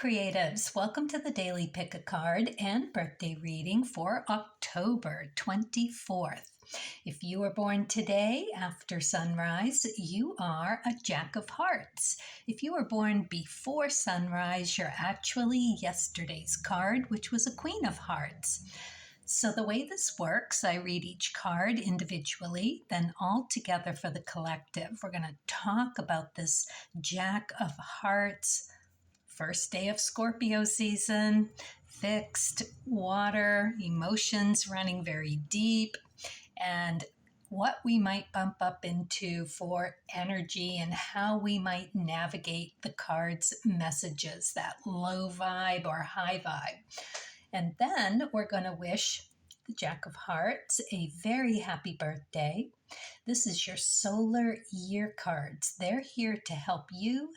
creatives, welcome to the Daily Pick a Card and birthday reading for October 24th. If you were born today after sunrise, you are a Jack of Hearts. If you were born before sunrise, you're actually yesterday's card, which was a Queen of Hearts. So the way this works, I read each card individually, then all together for the collective. We're going to talk about this Jack of Hearts. First day of Scorpio season, fixed, water, emotions running very deep, and what we might bump up into for energy and how we might navigate the card's messages, that low vibe or high vibe. And then we're going to wish the Jack of Hearts a very happy birthday. This is your solar year cards. They're here to help you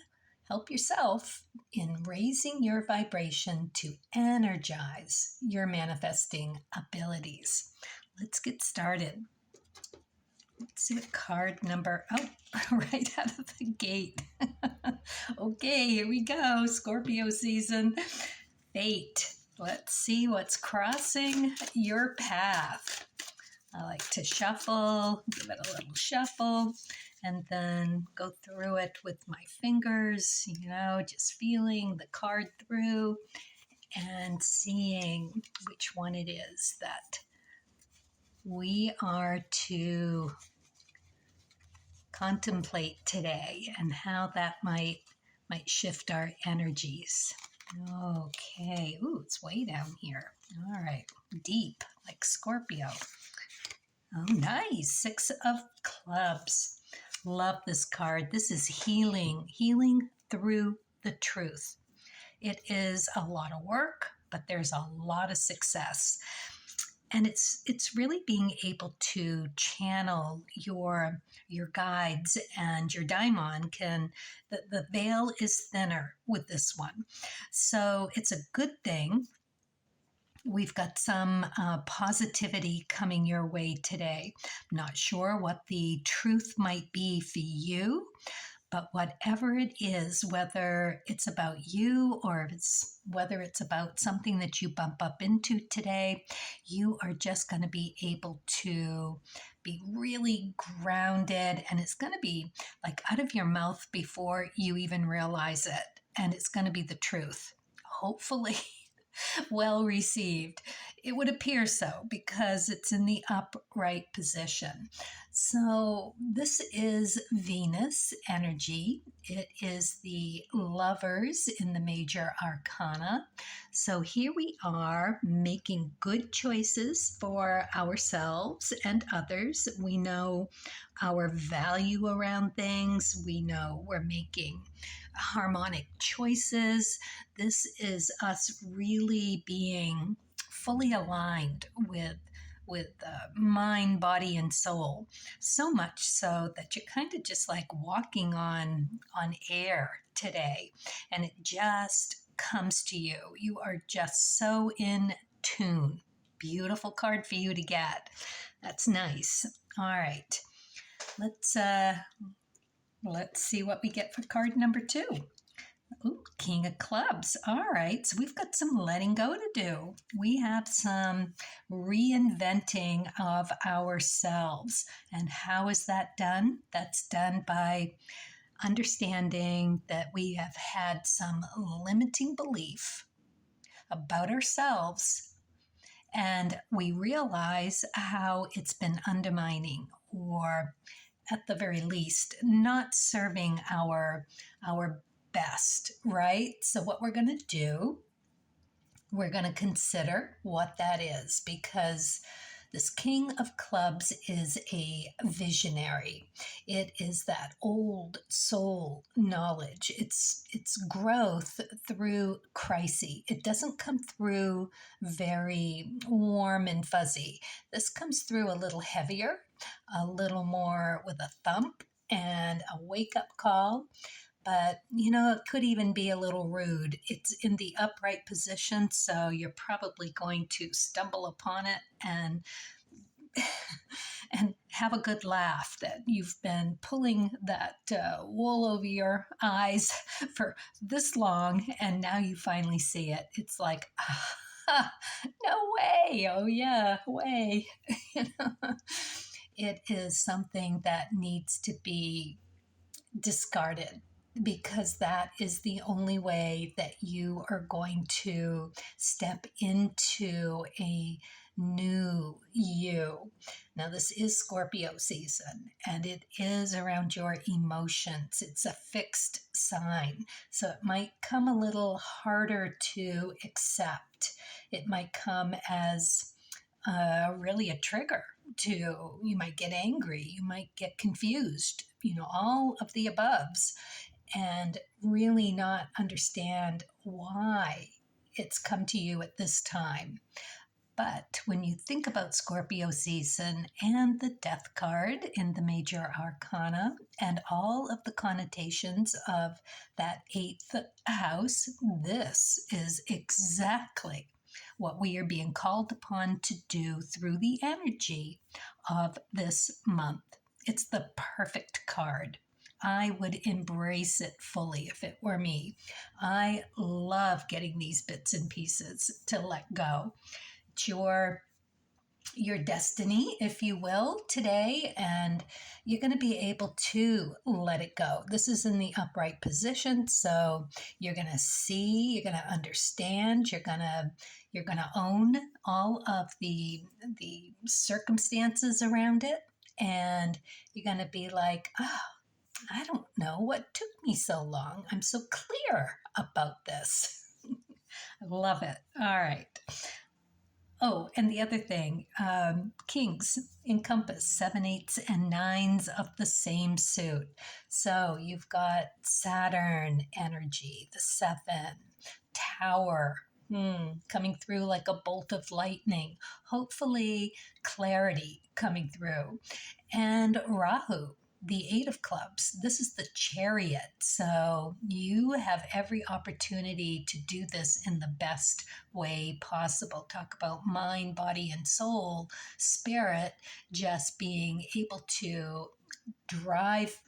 help yourself in raising your vibration to energize your manifesting abilities. Let's get started. Let's see what card number, right out of the gate. Okay, here we go. Scorpio season. Fate. Let's see what's crossing your path. I like to shuffle, give it a little shuffle, and then go through it with my fingers, just feeling the card through and seeing which one it is that we are to contemplate today and how that might shift our energies. Okay. Ooh, it's way down here. All right. Deep, like Scorpio. Oh, nice. 6 of Clubs. Love this card. This is healing through the truth. It is a lot of work, but there's a lot of success. And it's really being able to channel your guides, and your daimon the veil is thinner with this one. So it's a good thing. We've got some positivity coming your way today. I'm not sure what the truth might be for you, but whatever it is, whether it's about you or whether it's about something that you bump up into today, you are just going to be able to be really grounded, and it's going to be like out of your mouth before you even realize it. And it's going to be the truth. Hopefully well received. It would appear so because it's in the upright position. So this is Venus energy. It is the Lovers in the major arcana. So here we are making good choices for ourselves and others. We know our value around things. We know we're making harmonic choices. This is us really being fully aligned with mind, body, and soul. So much so that you're kind of just like walking on air today, and it just comes to you. You are just so in tune. Beautiful card for you to get. That's nice. All right. Let's see what we get for card number 2. Ooh, King of Clubs. All right, so we've got some letting go to do. We have some reinventing of ourselves. And how is that done? That's done by understanding that we have had some limiting belief about ourselves, and we realize how it's been undermining, or at the very least, not serving our best, right? So what we're going to do, we're going to consider what that is, because this King of Clubs is a visionary. It is that old soul knowledge. It's growth through crisis. It doesn't come through very warm and fuzzy. This comes through a little heavier, a little more with a thump and a wake-up call. But, it could even be a little rude. It's in the upright position, so you're probably going to stumble upon it and and have a good laugh that you've been pulling that wool over your eyes for this long, and now you finally see it. It's like, no way. Oh, yeah, way. It is something that needs to be discarded, because that is the only way that you are going to step into a new you. Now, this is Scorpio season, and it is around your emotions. It's a fixed sign, so it might come a little harder to accept. It might come as really a trigger to, you might get angry, you might get confused, all of the aboves, and really not understand why it's come to you at this time. But when you think about Scorpio season and the Death card in the major arcana and all of the connotations of that 8th house, this is exactly what we are being called upon to do through the energy of this month. It's the perfect card. I would embrace it fully if it were me. I love getting these bits and pieces to let go. It's your destiny, if you will, today, and you're going to be able to let it go. This is in the upright position, so you're going to see, you're going to understand, you're going to own all of the circumstances around it, and you're going to be like, oh, I don't know what took me so long. I'm so clear about this. I love it. All right. Oh, and the other thing, kings encompass 7, 8s, and 9s of the same suit. So you've got Saturn energy, the 7, Tower, coming through like a bolt of lightning, hopefully clarity coming through, and Rahu, the 8 of clubs. This is the Chariot. So you have every opportunity to do this in the best way possible. Talk about mind, body, and soul, spirit, just being able to drive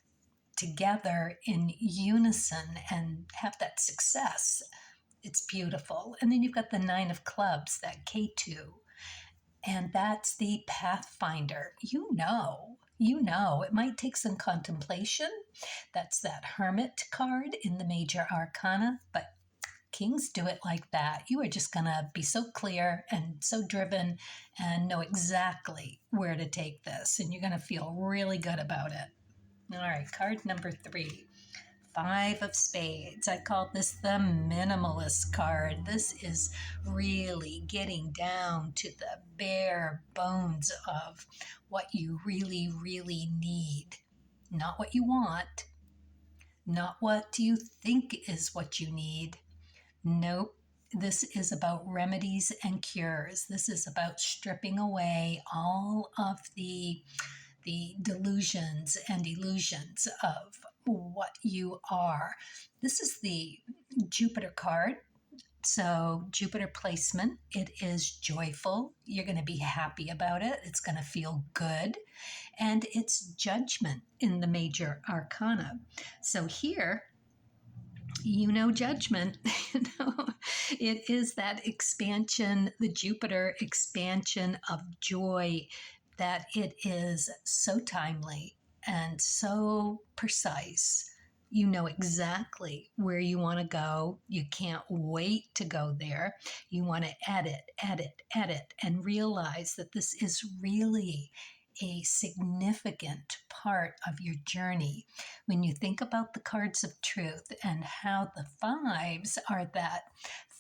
together in unison and have that success. It's beautiful. And then you've got the 9 of clubs, that K2. And that's the Pathfinder. It might take some contemplation. That's that Hermit card in the major arcana, but kings do it like that. You are just going to be so clear and so driven and know exactly where to take this, and you're going to feel really good about it. All right, card number 3. 5 of spades. I call this the minimalist card. This is really getting down to the bare bones of what you really, really need. Not what you want. Not what you think is what you need. Nope. This is about remedies and cures. This is about stripping away all of the delusions and illusions of what you are. This is the Jupiter card. So Jupiter placement, it is joyful. You're going to be happy about it. It's going to feel good. And it's judgment in the major arcana. So here, judgment, it is that expansion, the Jupiter expansion of joy, that it is so timely and so precise. You know exactly where you want to go. You can't wait to go there. You want to edit, and realize that this is really a significant part of your journey. When you think about the cards of truth and how the 5s are that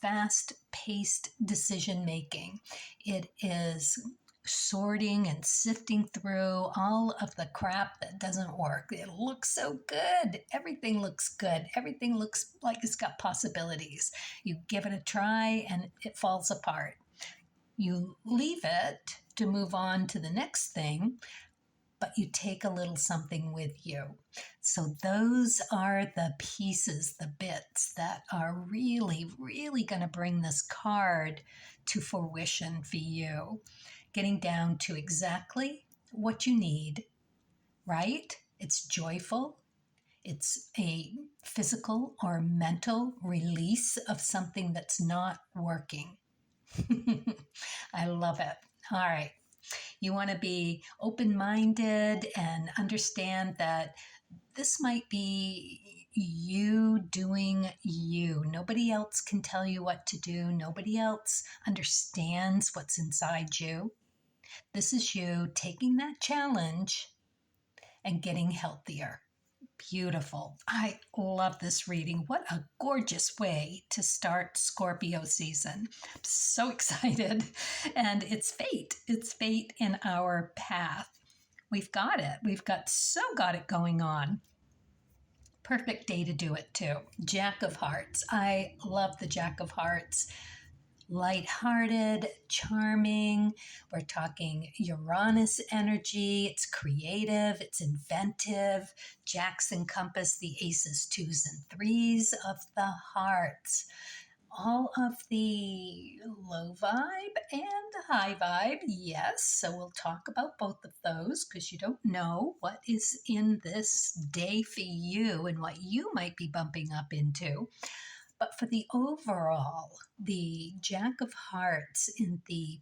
fast-paced decision making, it is sorting and sifting through all of the crap that doesn't work. It looks so good. Everything looks good. Everything looks like it's got possibilities. You give it a try and it falls apart. You leave it to move on to the next thing, but you take a little something with you. So those are the pieces, the bits that are really, really going to bring this card to fruition for you. getting down to exactly what you need, right? It's joyful. It's a physical or mental release of something that's not working. I love it. All right. You want to be open minded and understand that this might be you doing you. Nobody else can tell you what to do, nobody else understands what's inside you. This is you taking that challenge and getting healthier. Beautiful. I love this reading. What a gorgeous way to start Scorpio season. I'm so excited. And it's fate. It's fate in our path. We've got it. We've got it going on. Perfect day to do it too. Jack of Hearts. I love the Jack of Hearts. Lighthearted, charming. We're talking Uranus energy. It's creative, it's inventive. Jacks encompass the aces, twos, and threes of the hearts. All of the low vibe and high vibe, yes. So we'll talk about both of those because you don't know what is in this day for you and what you might be bumping up into. But for the overall, the Jack of Hearts in the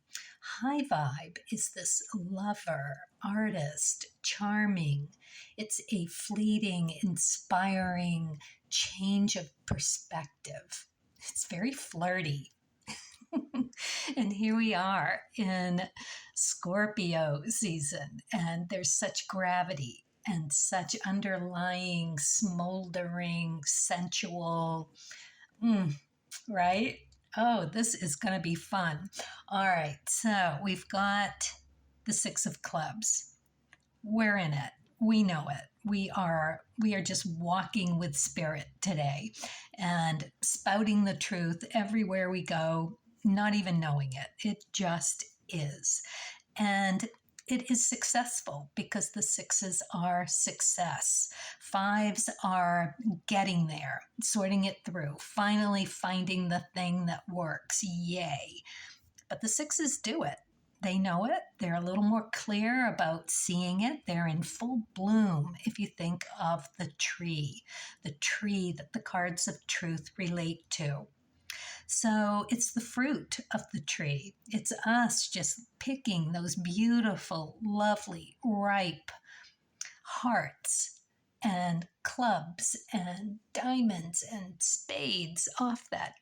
high vibe is this lover, artist, charming. It's a fleeting, inspiring change of perspective. It's very flirty. And here we are in Scorpio season, and there's such gravity and such underlying, smoldering, sensual, right? Oh, this is going to be fun. All right, so we've got the Six of Clubs. We're in it. We know it. We are just walking with spirit today and spouting the truth everywhere we go, not even knowing it. It just is. And it is successful because the sixes are success. Fives are getting there, sorting it through, finally finding the thing that works. Yay. But the sixes do it. They know it. They're a little more clear about seeing it. They're in full bloom if you think of the tree that the cards of truth relate to. So it's the fruit of the tree. It's us just picking those beautiful, lovely, ripe hearts and clubs and diamonds and spades off that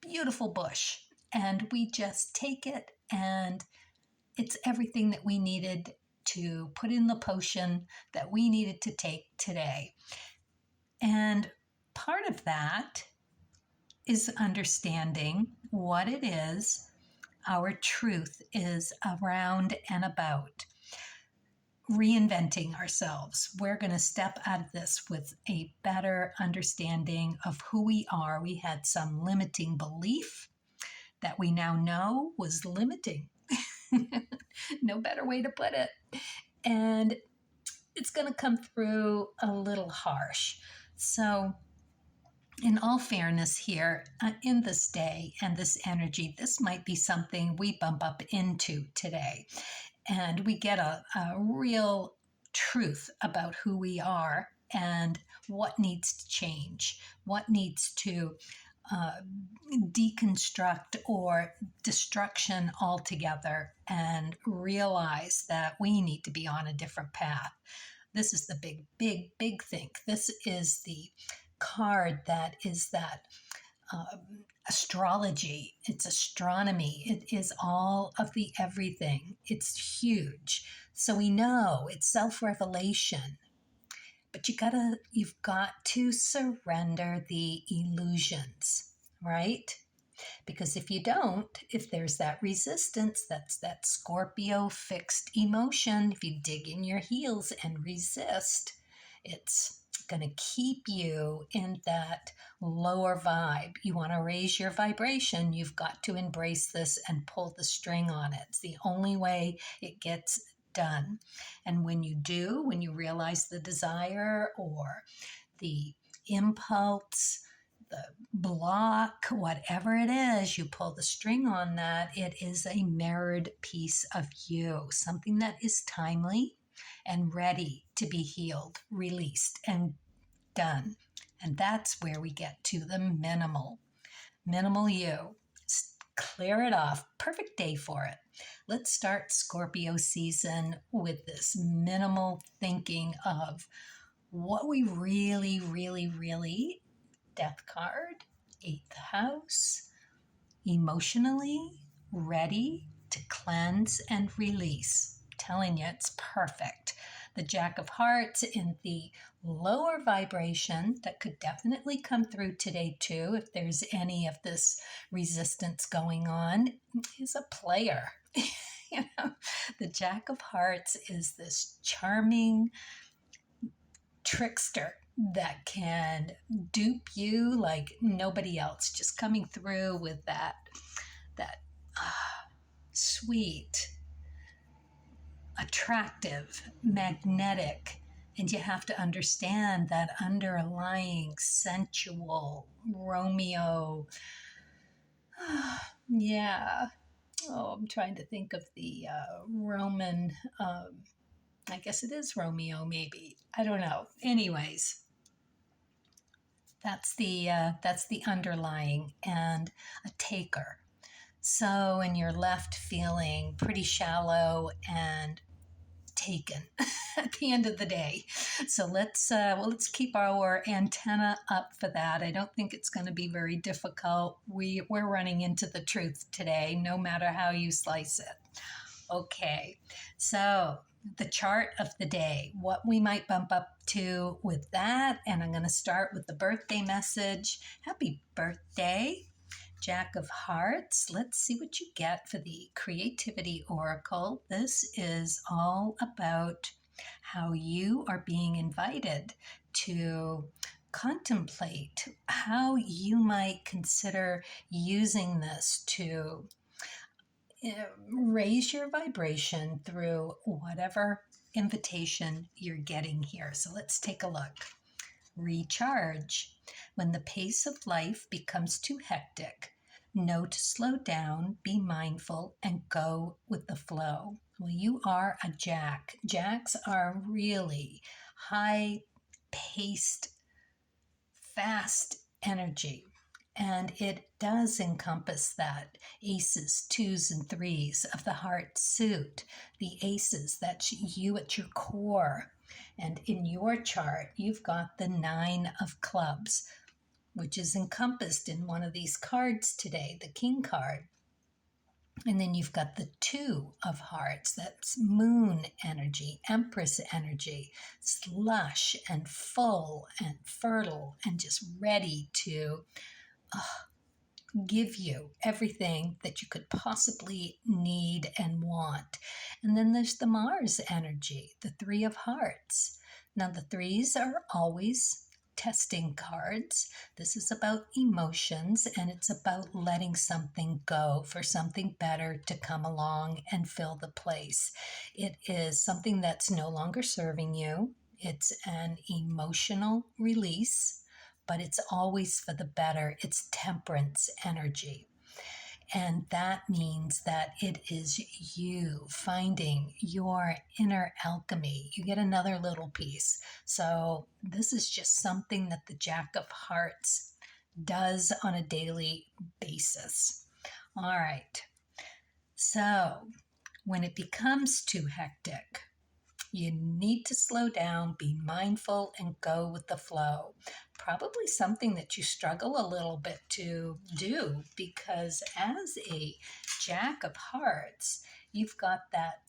beautiful bush. And we just take it, and it's everything that we needed to put in the potion that we needed to take today. And part of that is understanding what it is our truth is around and about. Reinventing ourselves. We're going to step out of this with a better understanding of who we are. We had some limiting belief that we now know was limiting. No better way to put it. And it's going to come through a little harsh. So, in all fairness here, in this day and this energy, this might be something we bump up into today. And we get a real truth about who we are and what needs to change, what needs to deconstruct or destruction altogether, and realize that we need to be on a different path. This is the big thing. This is the card that is that astrology, it's astronomy, it is all of the everything. It's huge. So we know it's self-revelation. But you've got to surrender the illusions, right? Because if you don't, if there's that resistance, that's that Scorpio fixed emotion, if you dig in your heels and resist, it's going to keep you in that lower vibe. You want to raise your vibration, you've got to embrace this and pull the string on it. It's the only way it gets done. And when you do, when you realize the desire or the impulse, the block, whatever it is, you pull the string on that, it is a mirrored piece of you, something that is timely and ready to be healed, released, and done. And that's where we get to the minimal you. Clear it off. Perfect day for it. Let's start Scorpio season with this minimal thinking of what we really, death card, 8th house, emotionally ready to cleanse and release. I'm telling you, it's perfect. The Jack of Hearts in the lower vibration that could definitely come through today too, if there's any of this resistance going on, is a player. The Jack of Hearts is this charming trickster that can dupe you like nobody else, just coming through with that sweet, attractive, magnetic, and you have to understand that underlying sensual Romeo. Yeah. Oh, I'm trying to think of the Roman. I guess it is Romeo, maybe. I don't know. Anyways, that's the underlying, and a taker. So, and you're left feeling pretty shallow and taken at the end of the day. So let's keep our antenna up for that. I don't think it's going to be very difficult. We're running into the truth today, no matter how you slice it. Okay, so the chart of the day, what we might bump up to with that, and I'm going to start with the birthday message. Happy birthday, Jack of Hearts. Let's see what you get for the Creativity Oracle. This is all about how you are being invited to contemplate how you might consider using this to raise your vibration through whatever invitation you're getting here. So let's take a look. Recharge. When the pace of life becomes too hectic, know to slow down, be mindful, and go with the flow. Well, you are a Jack. Jacks are really high-paced, fast energy. And it does encompass that aces, twos, and threes of the heart suit. The aces, that's you at your core. And in your chart, you've got the 9 of clubs, which is encompassed in one of these cards today, the King card. And then you've got the 2 of hearts, that's moon energy, empress energy. It's lush and full and fertile and just ready to give you everything that you could possibly need and want. And then there's the Mars energy, the 3 of hearts. Now the 3s are always testing cards. This is about emotions, and it's about letting something go for something better to come along and fill the place. It is something that's no longer serving you. It's an emotional release, but it's always for the better. It's temperance energy. And that means that it is you finding your inner alchemy. You get another little piece. So this is just something that the Jack of Hearts does on a daily basis. All right. So when it becomes too hectic, you need to slow down, be mindful, and go with the flow. Probably something that you struggle a little bit to do, because as a Jack of Hearts, you've got that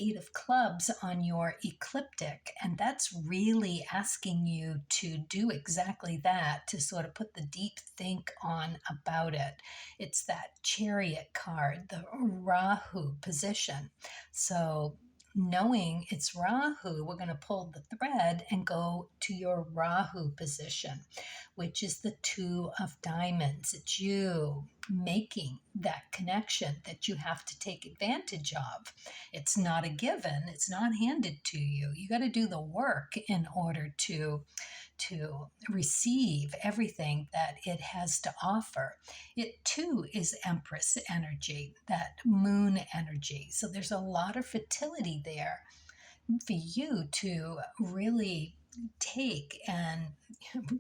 8 of clubs on your ecliptic, and that's really asking you to do exactly that, to sort of put the deep think on about it. It's that Chariot card, the Rahu position. So knowing it's Rahu, we're going to pull the thread and go to your Rahu position, which is the 2 of diamonds. It's you making that connection that you have to take advantage of. It's not a given. It's not handed to you. You got to do the work in order to to receive everything that it has to offer. It too is Empress energy, that moon energy. So there's a lot of fertility there for you to really take and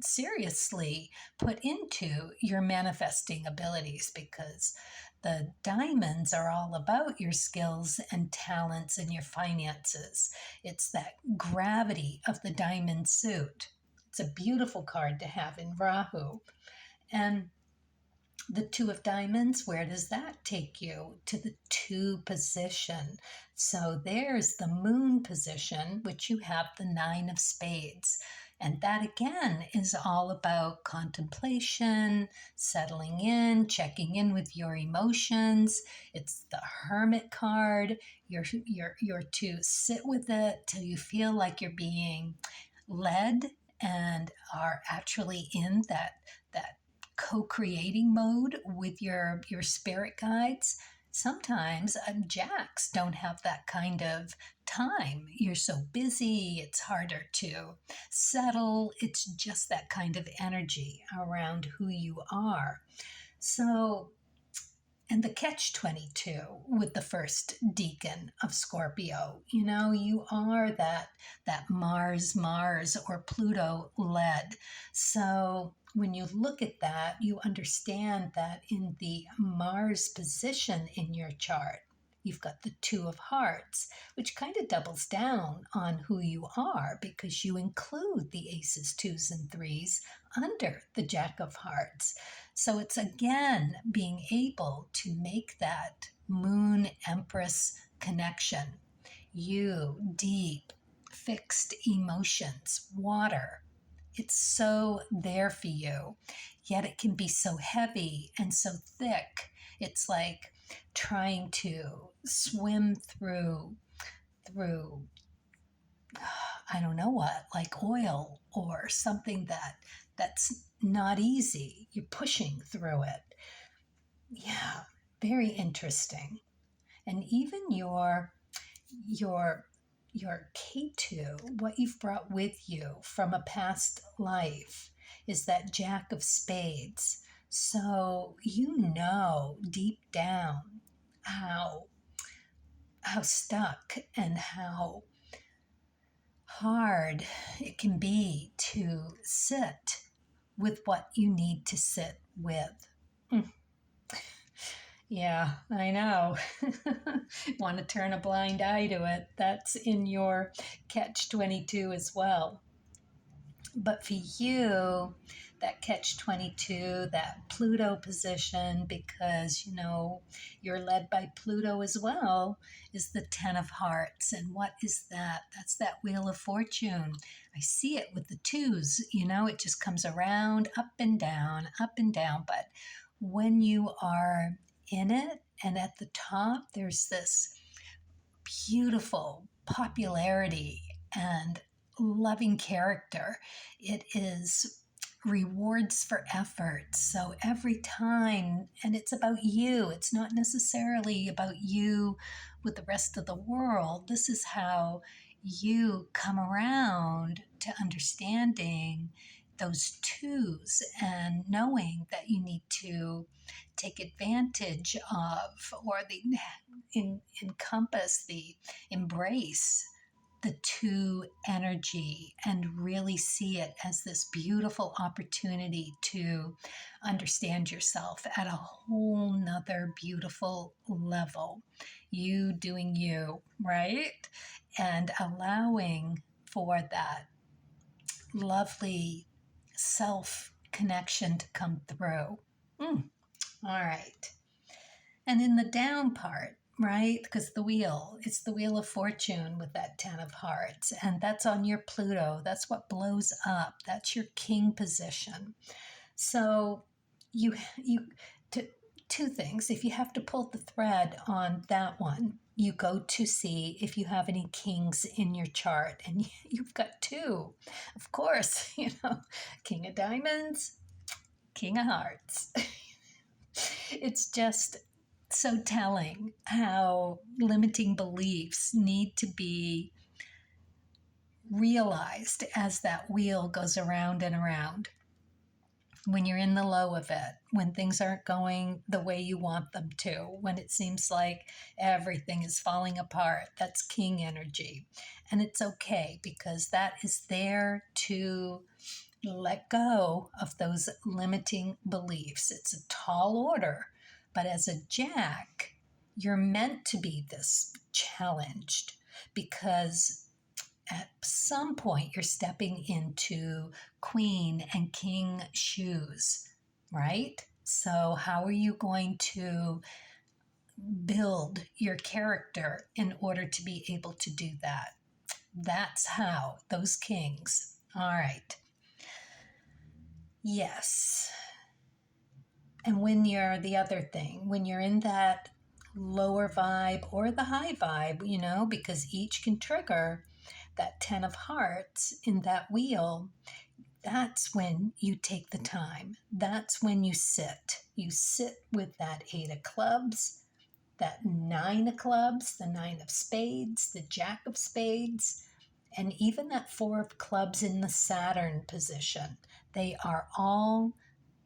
seriously put into your manifesting abilities, because the diamonds are all about your skills and talents and your finances. It's that gravity of the diamond suit. It's a beautiful card to have in Rahu. And the Two of Diamonds, where does that take you? To the two position. So there's the moon position, which you have the Nine of Spades. And that again is all about contemplation, settling in, checking in with your emotions. It's the Hermit card. You're to sit with it till you feel like you're being led and are actually in that co-creating mode with your spirit guides. Sometimes jacks don't have that kind of time. You're so busy, it's harder to settle. It's just that kind of energy around who you are. So, and the catch-22 with the first deacon of Scorpio, you are that Mars or Pluto led. So when you look at that, you understand that in the Mars position in your chart, you've got the Two of Hearts, which kind of doubles down on who you are, because you include the aces, twos, and threes under the Jack of Hearts. So it's again being able to make that Moon Empress connection. You, deep, fixed emotions, water. It's so there for you, yet it can be so heavy and so thick. It's like trying to swim through I don't know what, like oil or something that's not easy. You're pushing through it. Yeah, very interesting. And even your K2, what you've brought with you from a past life, is that Jack of Spades. So deep down how stuck and how hard it can be to sit with what you need to sit with. Yeah, I know. Want to turn a blind eye to it. That's in your catch-22 as well. But for you, that catch-22, that Pluto position, because, you're led by Pluto as well, is the Ten of Hearts. And what is that? That's that Wheel of Fortune. I see it with the twos, it just comes around, up and down, up and down. But when you are in it and at the top, there's this beautiful popularity and loving character. It is rewards for effort. So every time, and it's about you, it's not necessarily about you with the rest of the world. This is how you come around to understanding those twos and knowing that you need to take advantage of, or embrace the two energy and really see it as this beautiful opportunity to understand yourself at a whole nother beautiful level. You doing you, right? And allowing for that lovely self connection to come through. All right. And in the down part, right? Because it's the Wheel of Fortune with that Ten of Hearts, and that's on your Pluto. That's what blows up. That's your king position. So two things. If you have to pull the thread on that one, you go to see if you have any kings in your chart, and you've got two. Of course, King of Diamonds, King of Hearts. It's just so telling how limiting beliefs need to be realized as that wheel goes around and around. When you're in the low of it, when things aren't going the way you want them to, when it seems like everything is falling apart, that's king energy. And it's okay, because that is there to let go of those limiting beliefs. It's a tall order, but as a jack, you're meant to be this challenged, because at some point you're stepping into queen and king shoes, right? So how are you going to build your character in order to be able to do that? That's how, those kings. All right. Yes. And when you're the other thing, when you're in that lower vibe or the high vibe, you know, because each can trigger that 10 of hearts in that wheel, that's when you take the time. That's when you sit. You sit with that 8 of clubs, that 9 of clubs, the 9 of spades, the jack of spades, and even that 4 of clubs in the Saturn position. They are all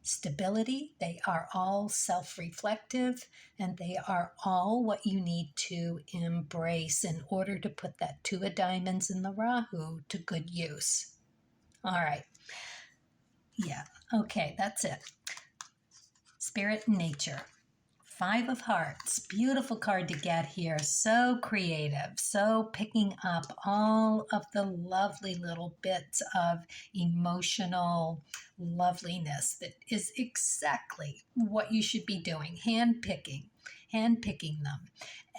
stability, they are all self-reflective, and they are all what you need to embrace in order to put that 2 of diamonds in the Rahu to good use. All right. Yeah. Okay, that's it. Spirit and nature. 5 of hearts. Beautiful card to get here. So creative. So picking up all of the lovely little bits of emotional loveliness that is exactly what you should be doing. Handpicking them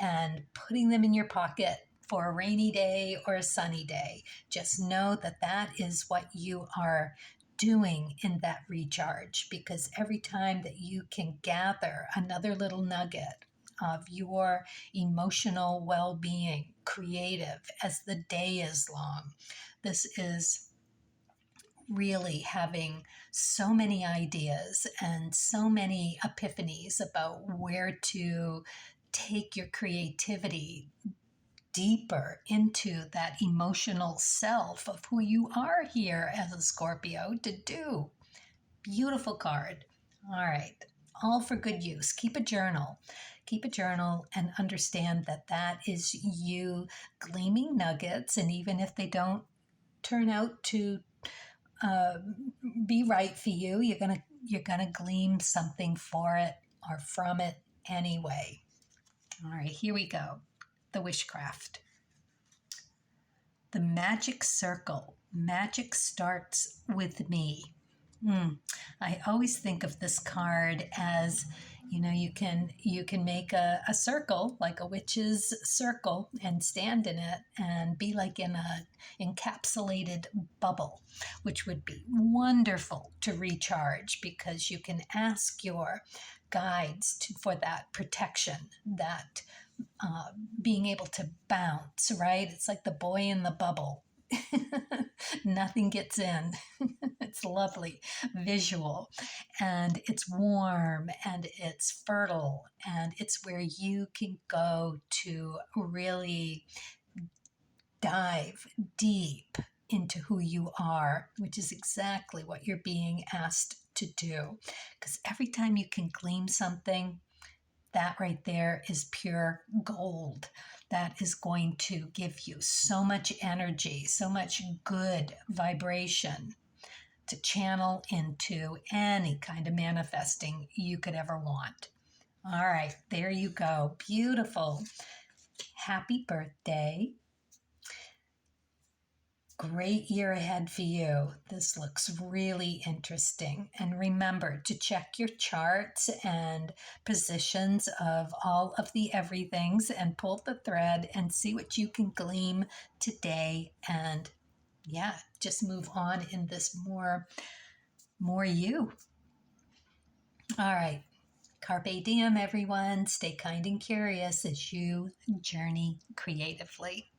and putting them in your pocket for a rainy day or a sunny day. Just know that that is what you are doing in that recharge, because every time that you can gather another little nugget of your emotional well-being, creative, as the day is long, this is really having so many ideas and so many epiphanies about where to take your creativity deeper into that emotional self of who you are here as a Scorpio to do. Beautiful card. All right. All for good use. Keep a journal. Keep a journal and understand that that is you gleaming nuggets. And even if they don't turn out to be right for you, you're gonna glean something for it or from it anyway. All right, here we go. The Wishcraft. The magic circle. Magic starts with me. I always think of this card as, you know, you can make a circle, like a witch's circle, and stand in it and be like in a encapsulated bubble, which would be wonderful to recharge, because you can ask your guides for that protection, that being able to bounce, right? It's like the boy in the bubble. Nothing gets in. It's lovely visual, and it's warm, and it's fertile, and it's where you can go to really dive deep into who you are, which is exactly what you're being asked to do. Because every time you can glean something, that right there is pure gold. That is going to give you so much energy, so much good vibration to channel into any kind of manifesting you could ever want. All right, there you go. Beautiful. Happy birthday. Great year ahead for you. This looks really interesting. And remember to check your charts and positions of all of the everythings and pull the thread and see what you can glean today. And yeah, just move on in this more you. All right. Carpe diem, everyone. Stay kind and curious as you journey creatively.